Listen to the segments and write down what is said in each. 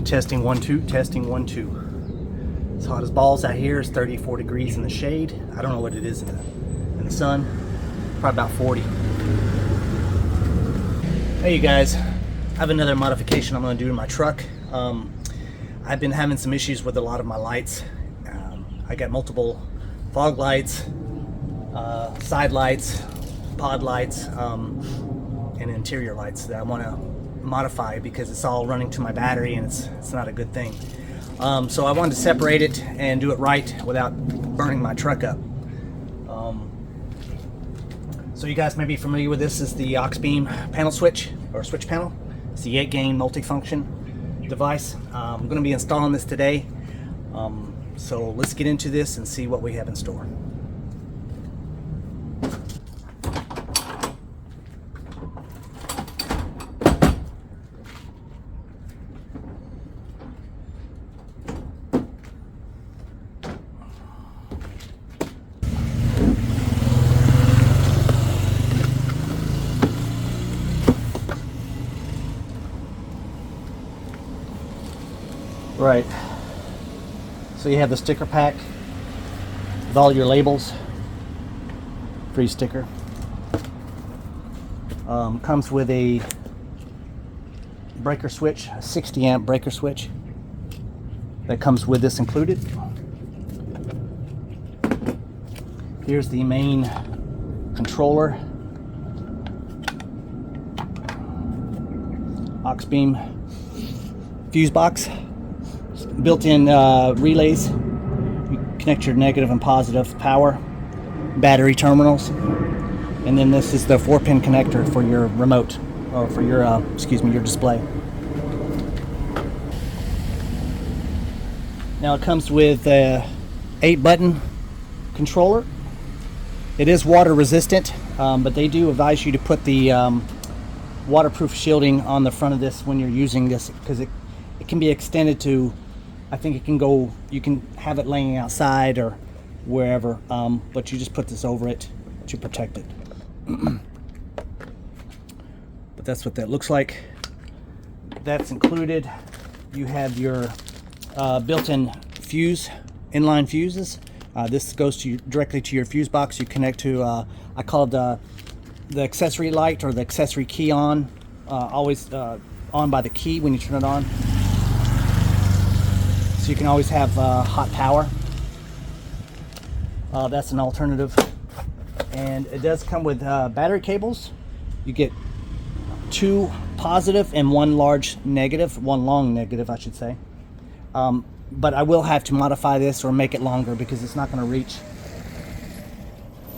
Testing 1 2, testing 1 2. It's hot as balls out here. It's 34 degrees in the shade. I don't know what it is in the sun. Probably about 40. Hey you guys, I have another modification I'm going to do to my truck. I've been having some issues with a lot of my lights. I got multiple fog lights, side lights, pod lights, and interior lights that I want to modify because it's all running to my battery and it's not a good thing. So I wanted to separate it and do it right without burning my truck up. So you guys may be familiar with this. Is the Auxbeam panel switch or switch panel. It's the 8-gain multifunction device. I'm going to be installing this today. So let's get into this and see what we have in store. Right, so you have the sticker pack with all your labels, free sticker. Comes with a breaker switch, a 60 amp breaker switch that comes with this included. Here's the main controller, Auxbeam fuse box. Built-in relays. You connect your negative and positive power, battery terminals, and then this is the 4-pin connector for your remote, or for your your display. Now it comes with a 8-button controller. It is water resistant, but they do advise you to put the waterproof shielding on the front of this when you're using this, because it can be extended to, I think it can go, you can have it laying outside or wherever, but you just put this over it to protect it. But that's what that looks like. That's included. You have your built-in fuse, inline fuses. This goes directly to your fuse box. You connect to, I call it the accessory light, or the accessory key on, always on by the key when you turn it on. So you can always have hot power. That's an alternative. And it does come with battery cables. You get 2 positive and 1 large negative, 1 long negative I should say. But I will have to modify this or make it longer because it's not going to reach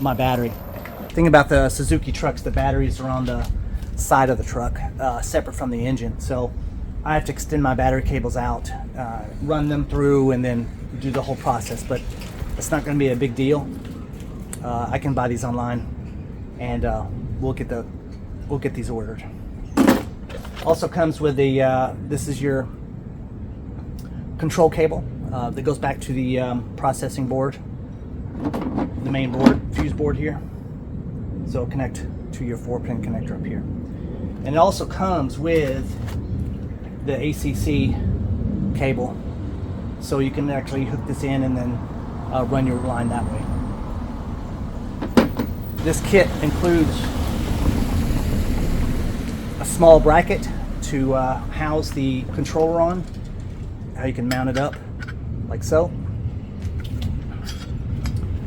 my battery. The thing about the Suzuki trucks, the batteries are on the side of the truck, separate from the engine. So I have to extend my battery cables out, run them through, and then do the whole process. But it's not going to be a big deal. I can buy these online, and we'll get these ordered. Also comes with the this is your control cable that goes back to the processing board, the main board, fuse board here. So it'll connect to your 4-pin connector up here, and it also comes with the ACC cable, so you can actually hook this in and then run your line that way. This kit includes a small bracket to house the controller on. How you can mount it up like so.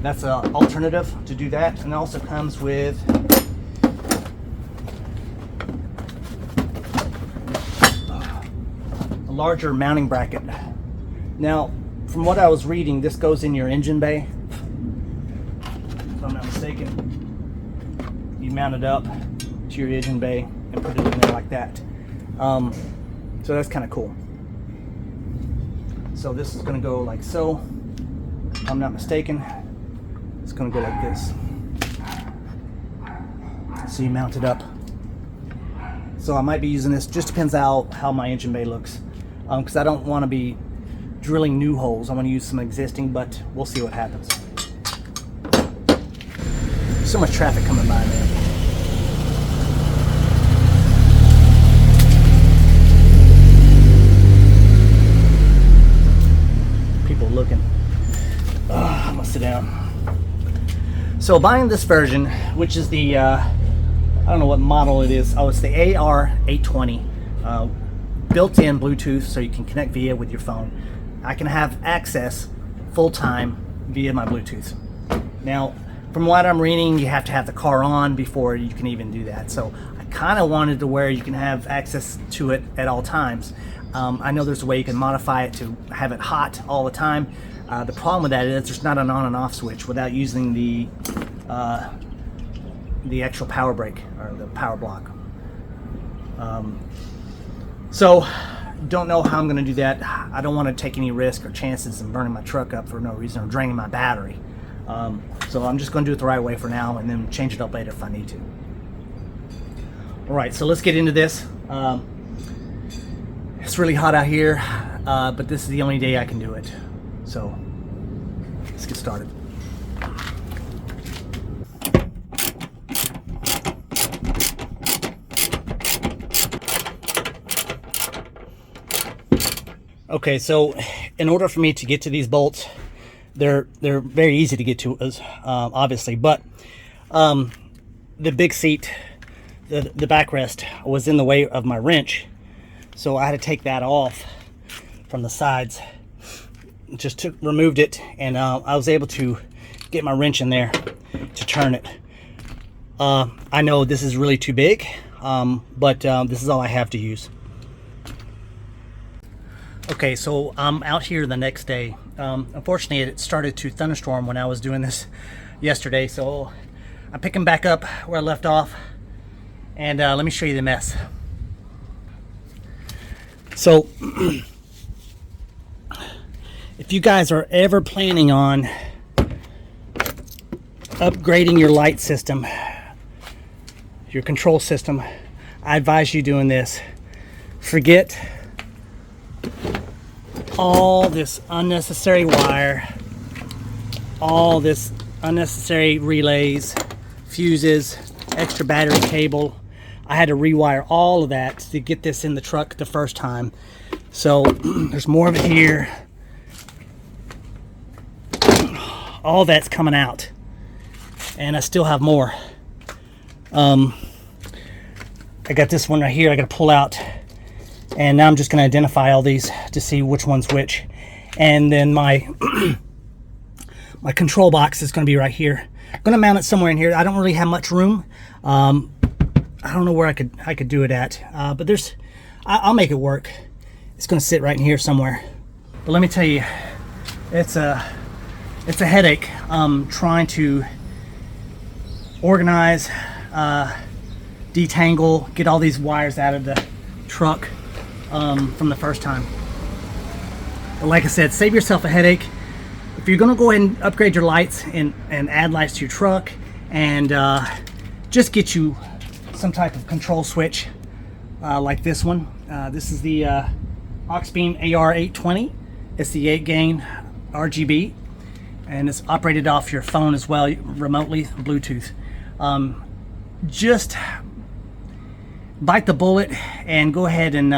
That's an alternative to do that, and it also comes with larger mounting bracket. Now, from what I was reading, this goes in your engine bay. If I'm not mistaken, you mount it up to your engine bay and put it in there like that. So that's kind of cool. So this is going to go like so. If I'm not mistaken, it's going to go like this. So you mount it up. So I might be using this. Just depends how my engine bay looks. Because I don't want to be drilling new holes. I want to use some existing, but we'll see what happens. So much traffic coming by, man. So buying this version, which is the I don't know what model it is. Oh, it's the AR820, built-in Bluetooth, so you can connect via with your phone. I can have access full-time via my Bluetooth. Now, from what I'm reading, you have to have the car on before you can even do that. So I kind of wanted to where you can have access to it at all times. I know there's a way you can modify it to have it hot all the time. The problem with that is there's not an on and off switch without using the actual power brake or the power block. So don't know how I'm going to do that. I don't want to take any risk or chances in burning my truck up for no reason or draining my battery. So I'm just going to do it the right way for now and then change it up later if I need to. Alright, so let's get into this. It's really hot out here, but this is the only day I can do it. So let's get started. Okay, so in order for me to get to these bolts, they're very easy to get to, obviously, but the big seat, the backrest was in the way of my wrench, so I had to take that off from the sides. Just removed it, and I was able to get my wrench in there to turn it. I know this is really too big, but this is all I have to use. Okay, so I'm out here the next day. Unfortunately, it started to thunderstorm when I was doing this yesterday, so I'm picking back up where I left off, and let me show you the mess. So if you guys are ever planning on upgrading your light system, your control system, I advise you doing this. Forget all this unnecessary wire, all this unnecessary relays, fuses, extra battery cable. I had to rewire all of that to get this in the truck the first time. So there's more of it here. All that's coming out, and I still have more. I got this one right here I got to pull out, and now I'm just going to identify all these to see which one's which. And then my my control box is going to be right here. I'm going to mount it somewhere in here. I don't really have much room. I don't know where I could do it at, but I'll make it work. It's going to sit right in here somewhere. But let me tell you, it's a headache trying to organize, detangle, get all these wires out of the truck from the first time. But like I said, save yourself a headache. If you're going to go ahead and upgrade your lights and add lights to your truck, and just get you some type of control switch like this one. This is the Auxbeam AR820. It's the 8-gain RGB, and it's operated off your phone as well, remotely, Bluetooth. Just bite the bullet and go ahead and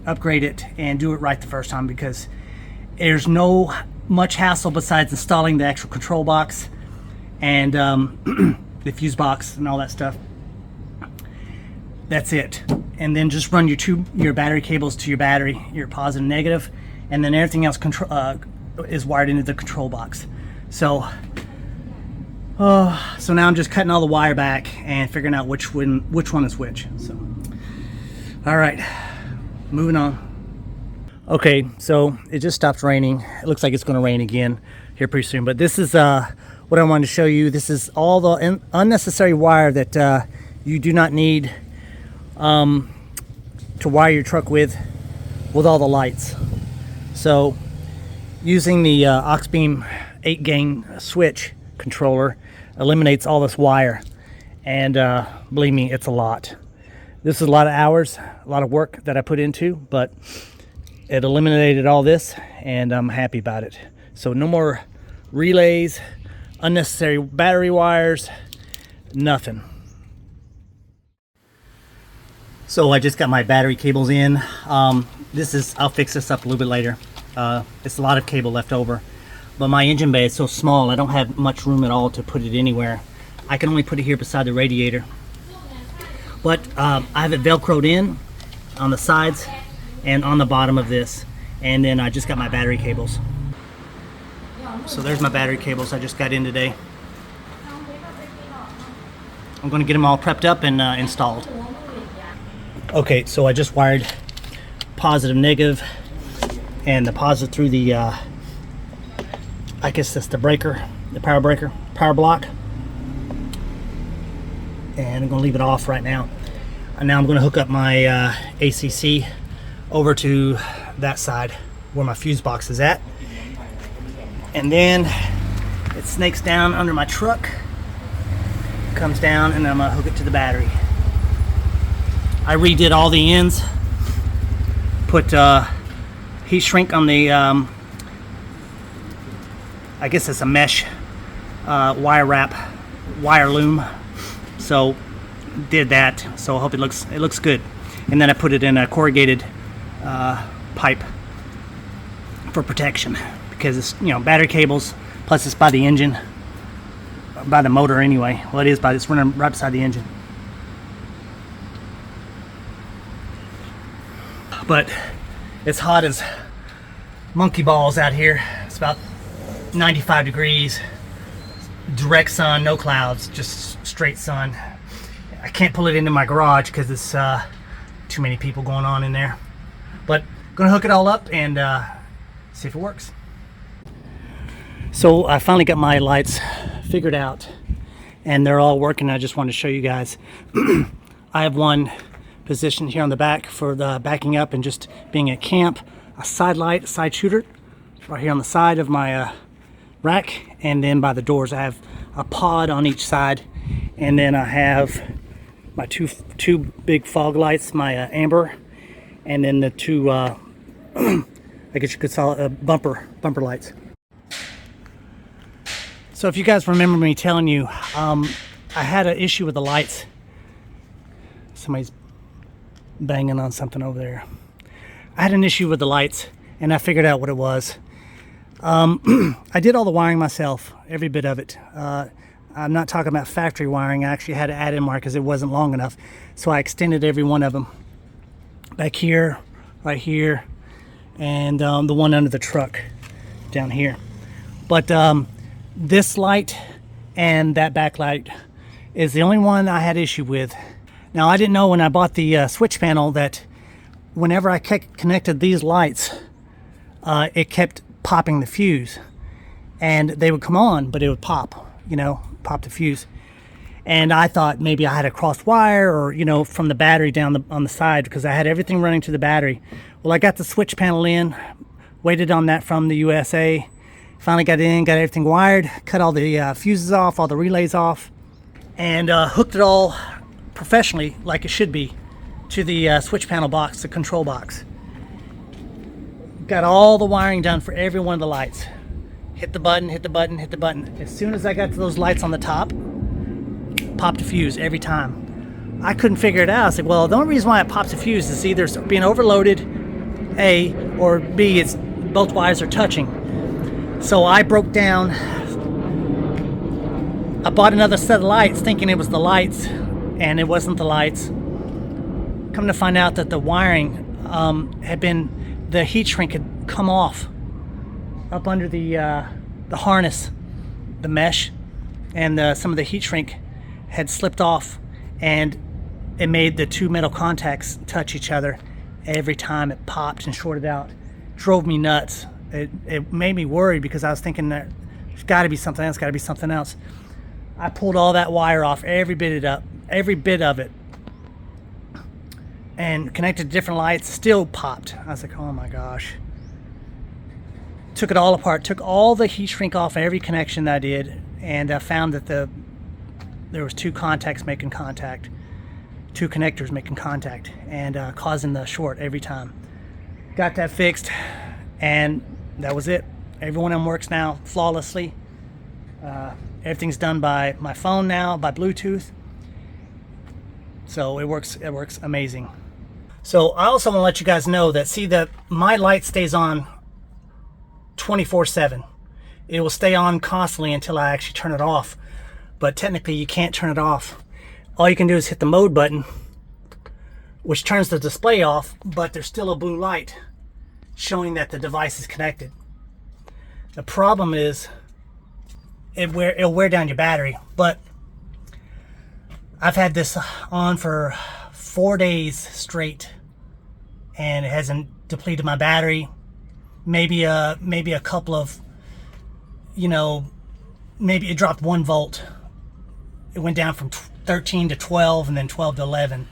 upgrade it and do it right the first time, because there's no much hassle besides installing the actual control box and the fuse box and all that stuff. That's it. And then just run your battery cables to your battery, your positive and negative, and then everything else is wired into the control box. So so now I'm just cutting all the wire back and figuring out which one is which. So all right, moving on. Okay, so it just stopped raining. It looks like it's going to rain again here pretty soon, but this is what I wanted to show you. This is all the unnecessary wire that you do not need to wire your truck with all the lights. So using the Auxbeam 8-gain switch controller eliminates all this wire, and believe me, it's a lot. This is a lot of hours, a lot of work that I put into, but it eliminated all this, and I'm happy about it. So no more relays, unnecessary battery wires, nothing. So I just got my battery cables in. I'll fix this up a little bit later. It's a lot of cable left over, but my engine bay is so small I don't have much room at all to put it anywhere. I can only put it here beside the radiator. But I have it velcroed in on the sides and on the bottom of this. And then I just got my battery cables. So there's my battery cables I just got in today. I'm going to get them all prepped up and installed. Okay, so I just wired positive, negative, and the positive through the, I guess that's the breaker, the power breaker, power block. And I'm going to leave it off right now. And now I'm going to hook up my ACC over to that side where my fuse box is at. And then it snakes down under my truck, comes down, and I'm going to hook it to the battery. I redid all the ends, put heat shrink on the, I guess it's a mesh wire wrap, wire loom. So did that, so I hope it looks good. And then I put it in a corrugated pipe for protection, because it's, you know, battery cables, plus it's by the engine, by the motor anyway. Well, it's running right beside the engine. But it's hot as monkey balls out here. It's about 95 degrees, direct sun, no clouds, just straight sun. I can't pull it into my garage because it's too many people going on in there. But I'm gonna hook it all up and see if it works. So I finally got my lights figured out and they're all working. I just wanted to show you guys. I have one positioned here on the back for the backing up and just being at camp, a side light, side shooter right here on the side of my rack, and then by the doors I have a pod on each side, and then I have my two big fog lights, my amber, and then the two I guess you could call it bumper lights. So if you guys remember me telling you, I had an issue with the lights. Somebody's banging on something over there. I had an issue with the lights and I figured out what it was. I did all the wiring myself, every bit of it. I'm not talking about factory wiring. I actually had to add in wire because it wasn't long enough. So I extended every one of them. Back here, right here, and the one under the truck down here. But this light and that backlight is the only one I had issue with. Now I didn't know when I bought the switch panel that whenever I connected these lights, it kept popping the fuse, and they would come on, but it would pop, you know, pop the fuse. And I thought maybe I had a crossed wire, or, you know, from the battery down on the side, because I had everything running to the battery. Well, I got the switch panel in, waited on that from the USA, finally got it in, got everything wired, cut all the fuses off, all the relays off, and hooked it all professionally, like it should be, to the switch panel box, the control box. Got all the wiring done for every one of the lights. Hit the button, hit the button, hit the button. As soon as I got to those lights on the top, popped a fuse every time. I couldn't figure it out. I was like, well, the only reason why it pops a fuse is either it's being overloaded, A, or B, it's both wires are touching. So I broke down. I bought another set of lights thinking it was the lights, and it wasn't the lights. Come to find out that the wiring had been, the heat shrink had come off up under the harness, the mesh, and some of the heat shrink had slipped off, and it made the two metal contacts touch each other every time it popped and shorted out. Drove me nuts. It made me worried because I was thinking that there's got to be something else, got to be something else. I pulled all that wire off, every bit of it, and connected to different lights. Still popped. I was like, oh my gosh. Took it all apart, took all the heat shrink off every connection that I did, and I found that there was two contacts making contact, two connectors making contact, and causing the short every time. Got that fixed, and that was it. Every one of them works now flawlessly. Everything's done by my phone now, by Bluetooth. So it works amazing. So I also want to let you guys know that, see, that my light stays on 24/7. It will stay on constantly until I actually turn it off. but technically you can't turn it off. All you can do is hit the mode button, which turns the display off, but there's still a blue light showing that the device is connected. The problem is it'll wear down your battery, but I've had this on for 4 days straight and it hasn't depleted my battery. Maybe a couple of, maybe it dropped 1 volt. It went down from 13 to 12 and then 12 to 11.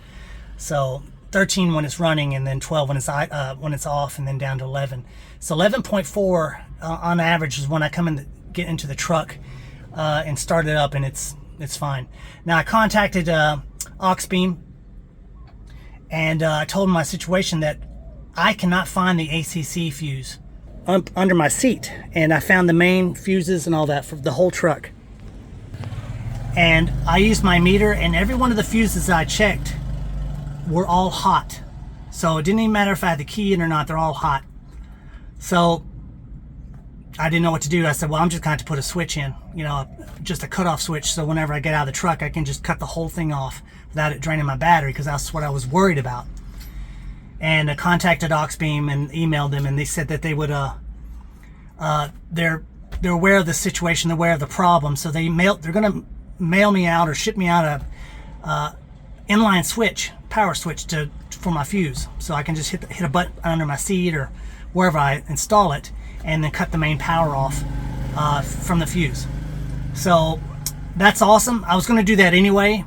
So 13 when it's running and then 12 when it's off, and then down to 11. So 11.4 on average is when I come in get into the truck and start it up, and it's fine. Now I contacted Auxbeam and I told them my situation, that I cannot find the ACC fuse under my seat, and I found the main fuses and all that for the whole truck. And I used my meter, and every one of the fuses that I checked were all hot. So it didn't even matter if I had the key in or not, they're all hot. So I didn't know what to do. I said, well, I'm just going to put a switch in, just a cutoff switch, so whenever I get out of the truck I can just cut the whole thing off without it draining my battery, because that's what I was worried about. And I contacted Auxbeam and emailed them, and they said that they would they're aware of the situation, they're aware of the problem, so they're going to mail me out or ship me out a inline switch, power switch for my fuse, so I can just hit a button under my seat or wherever I install it, and then cut the main power off from the fuse. So that's awesome. I was going to do that anyway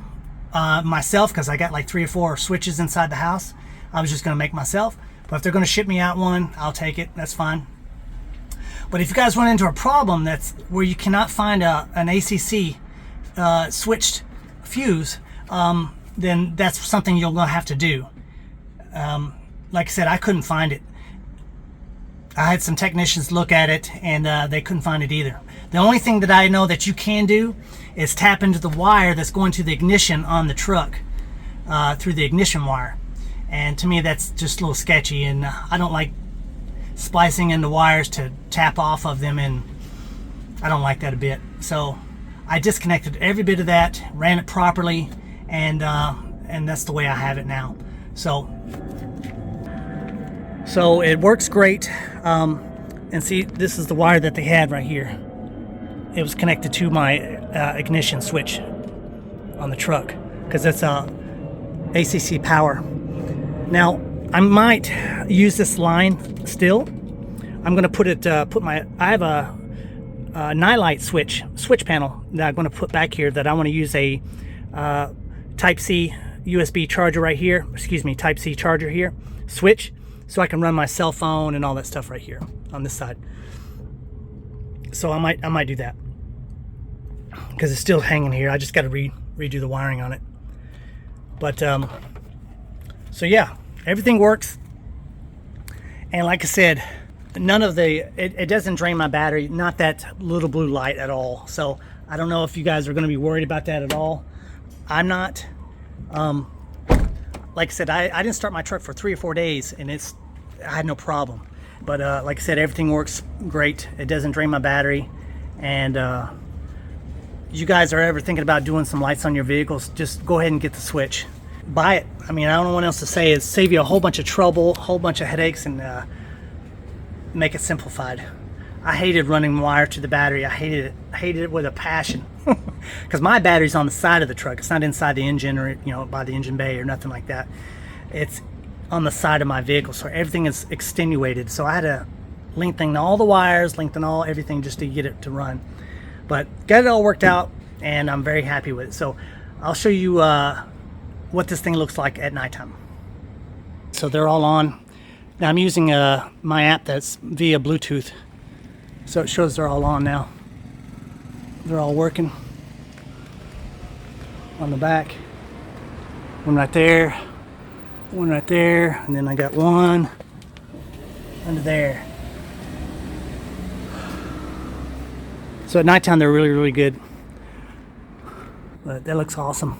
myself, because I got like 3 or 4 switches inside the house. I was just going to make myself, but if they're going to ship me out one, I'll take it. That's fine. But if you guys run into a problem that's where you cannot find an ACC switched fuse, then that's something you're going to have to do. Like I said, I couldn't find it. I had some technicians look at it, and they couldn't find it either. The only thing that I know that you can do is tap into the wire that's going to the ignition on the truck through the ignition wire. And to me, that's just a little sketchy, and I don't like splicing in the wires to tap off of them, and I don't like that a bit. So I disconnected every bit of that, ran it properly, and that's the way I have it now. So it works great. And see, this is the wire that they had right here. It was connected to my ignition switch on the truck, because it's ACC power. Now I might use this line still. I'm going to I have a nightlight switch panel that I'm going to put back here, that I want to use a Type-C USB charger right here, Type-C charger here, switch, so I can run my cell phone and all that stuff right here on this side. So I might do that, because it's still hanging here. I just got to redo the wiring on it. But so yeah, everything works. And like I said, none of it doesn't drain my battery, not that little blue light at all. So I don't know if you guys are going to be worried about that at all. I'm not. Like I said, I didn't start my truck for 3 or 4 days, and I had no problem. But like I said, everything works great. It doesn't drain my battery. And you guys are ever thinking about doing some lights on your vehicles, just go ahead and get the switch. Buy it. I mean, I don't know what else to say. It's save you a whole bunch of trouble, a whole bunch of headaches, and make it simplified. I hated running wire to the battery. I hated it with a passion, because my battery's on the side of the truck. It's not inside the engine, or by the engine bay or nothing like that. It's on the side of my vehicle, so everything is extenuated. So I had to lengthen all the wires, everything, just to get it to run. But got it all worked out, and I'm very happy with it. So I'll show you what this thing looks like at nighttime. So they're all on. Now I'm using my app that's via Bluetooth, so it shows they're all on now. They're all working. On the back, one right there, one right there, and then I got one under there. So at nighttime they're really, really good. But that looks awesome.